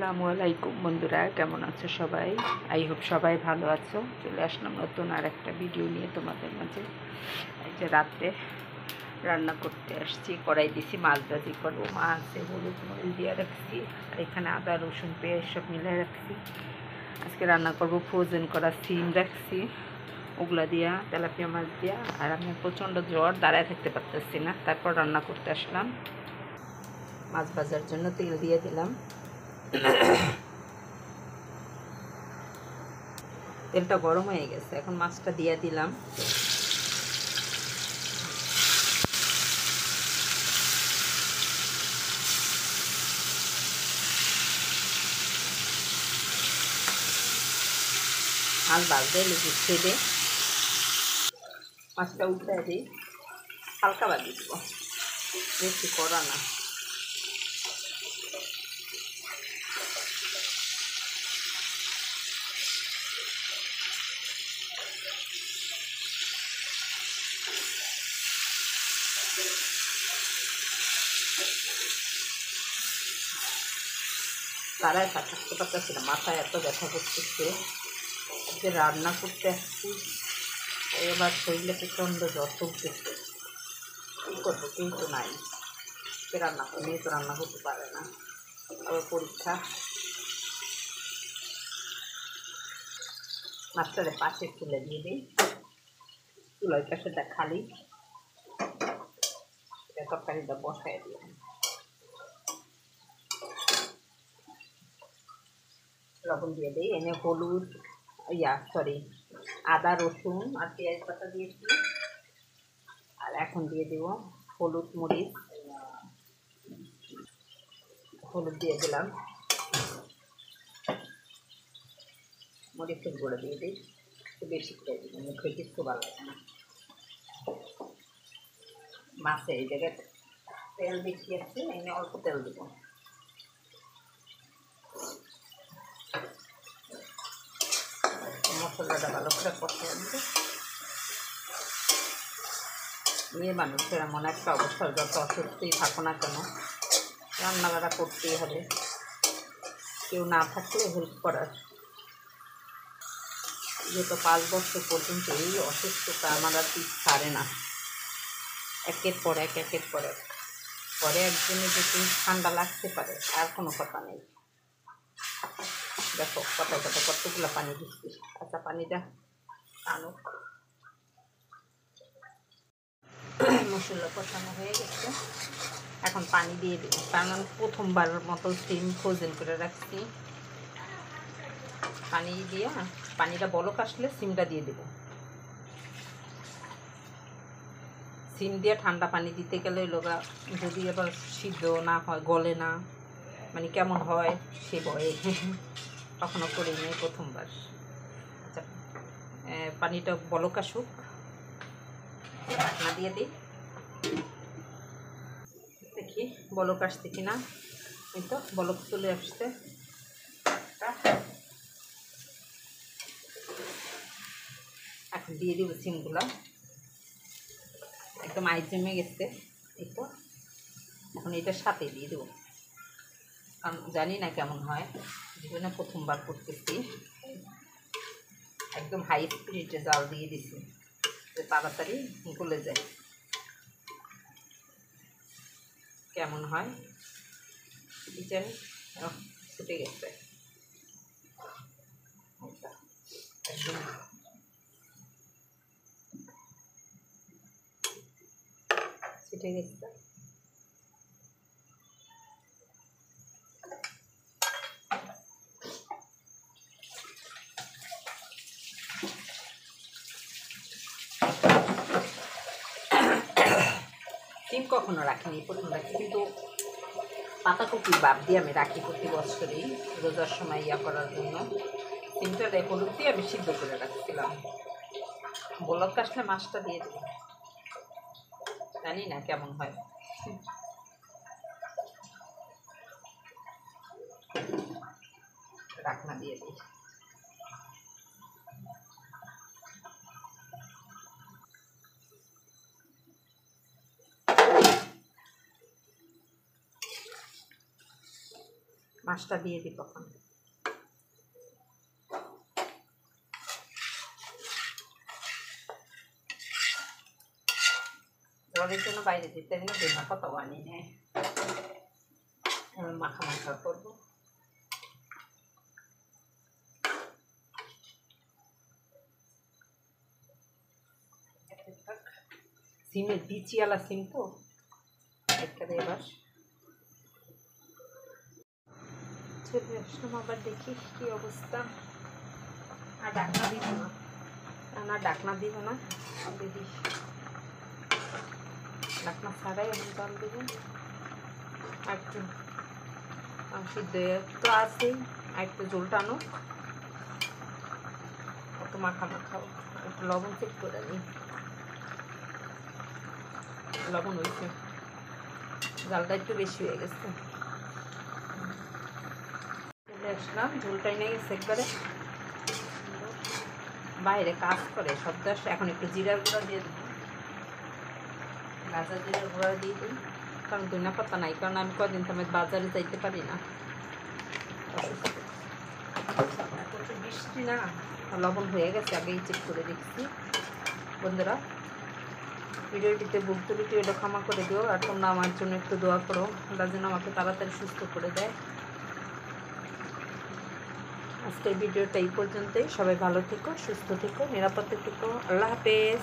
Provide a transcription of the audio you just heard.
আসসালামু আলাইকুম বন্ধুরা, কেমন আছো সবাই? আই হোপ সবাই ভালো আছো। চলে আসলাম নতুন আর একটা ভিডিও নিয়ে তোমাদের মাঝে। এই যে রাত্রে রান্না করতে আসছি, কড়াই দিছি, মাছ ভাজি করবো। মাছে হলুদ মরিচ দিয়ে রাখছি, আর এখানে আদা রসুন পেঁয়াজ সব মিলে রাখছি। আজকে রান্না করব ফ্রোজেন করা সিম রাখছি, ওগুলা দিয়া, তেলাপিয়া মাছ দিয়া। আর আমি প্রচণ্ড জ্বর, দাঁড়ায় থাকতে পারতেছি না, তারপর রান্না করতে আসলাম। মাছ ভাজার জন্য তেল দিয়ে দিলাম, তেলটা গরম হয়ে গেছে, এখন মাছটা দিয়ে দিলাম। মাছ ভাজতে লেগে ছেড়ে মাছটা উঠে দিই, হালকা ভাজি দিব, বেশি করা না। তারাই থাকতে পারতেছি না, মাথায় এত ব্যথা করতেছে। যে রান্না করতে আসছি, এবার শরীরে প্রচণ্ড জ্বর তুলতেছে। কী করবো, কেউ তো নাই, রান্না করে মেয়ে তো রান্না করতে পারে না, আবার পরীক্ষা। মাছটারে পাশে তুলে দিয়ে দিই, চুলার পাশেটা খালি, তরকারিটা বসাই দিই। লবণ দিয়ে দিই, এনে হলুদ আদা রসুন আর পেঁয়াজ পাতা দিয়েছি। আর এখন দিয়ে দেব হলুদ মরিচ, হলুদ দিয়ে দিলাম, মরিচের গুঁড়ো দিয়ে দিই, একটু বেশি করে দিই, মুখে কিছু ভালো লাগে না। মাছে এই জায়গায় তেল বেশি আছে, এনে অল্প তেল দেবো। মশলাটা ভালো করে কষিয়ে আনবো। মেয়ে মানুষের এমন একটা অবস্থা, যত অসুস্থই থাকো না কেন রান্নাবাড়া করতেই হবে, কেউ না থাকলে হেল্প করার। যেহেতু 5 বছর পর্যন্ত এই অসুস্থতা আমার আর ঠিক ছাড়ে না, একের পর এক একের পর এক। পরে একদিনে যদি ঠান্ডা লাগতে পারে, আর কোনো কথা নেই। দেখো কতগুলো পানি দিচ্ছি, আচ্ছা পানিটা আনো। মশলা কষানো হয়ে গেছে, এখন পানি দিয়ে দেবো, কারণ প্রথমবার মতো সিম ফ্রোজেন করে রাখছি। পানি দিয়ে, পানিটা বলক আসলে সিমটা দিয়ে দেবো। সিম দিয়ে ঠান্ডা পানি দিতে গেলে লোকা যদি আবার সিদ্ধ না হয়, গলে না, মানে কেমন হয় সে ভয়ে কখনো করিনি, প্রথমবার। আচ্ছা, পানিটা বলক আসুক, ঢাকনা দিয়ে দিই, দেখি বলক আসছে কিনা। এই তো বলক চলে আসছে। এখন দিয়ে দিব সিমগুলো, একদম আইস জমে গেছে। এই তো এখন এটার সাথে দিয়ে দেবো, কারণ জানি না কেমন হয়, জীবনে প্রথমবার করতেছি। একদম হাই স্পিডে জাল দিয়ে দিছি, যে তাড়াতাড়ি গলে যায়। কেমন হয় জানি, ছুটে গেছে একদম। ছুটে গেছে। সিম কখনো রাখিনি, প্রথম রাখি, কিন্তু পাতাকপি বাদ দিয়ে আমি রাখি প্রতি বছরই, রোজার সময় করার জন্য। সিমটা হলুদ দিয়ে আমি সিদ্ধ করে রাখছিলাম। বলক আসলে মাছটা দিয়ে দেবো, জানি না কেমন হয়। ঢাকনা দিয়ে দিই। মাছটা দিয়ে দিই তখন। জলের জন্য বাইরে দিতে গেলে বেমা কত বানিয়ে নেয়, মাখা মাখা করবো। সিমের বিচিওয়ালা সিম তো একবারে এবার চলে আসলাম। আবার দেখি কি অবস্থা। আর ডাকনা দিব না, না ডাকনা দিব না, দিদি ডাকনা ছাড়াই আমি জল দেব। আর একটু সিদ্ধ তো আছেই, আর একটু জল টানো, একটু মাখা মাখাও। একটু লবণ চেক করে নিই, লবণ হয়েছে, জালটা একটু বেশি হয়ে গেছে। চলে আসলাম, ঝোলটাই নিয়ে গেছে একবারে। বাইরে কাজ করে শব্দ আসে। এখন একটু জিরার গুঁড়া দিয়ে দেবো, গাজা জিরার গুঁড়া দিয়ে দিই, কারণ ধনিয়া পাতা নাই, কারণ আমি কদিন তো আমি বাজারে যাইতে পারি না, প্রচুর বৃষ্টি না। লবণ হয়ে গেছে, আগেই চেক করে দেখছি। বন্ধুরা ভিডিওটিতে ভুল ত্রুটি হলে ক্ষমা করে দিও, আর তোমরা আমার জন্য একটু দোয়া করো, আল্লাহ যেন আমাকে তাড়াতাড়ি সুস্থ করে দেয়। আজকের ভিডিওটা এই পর্যন্তই। সবাই ভালো থেকো, সুস্থ থেকো, নিরাপদে থেকো। আল্লাহ হাফেজ।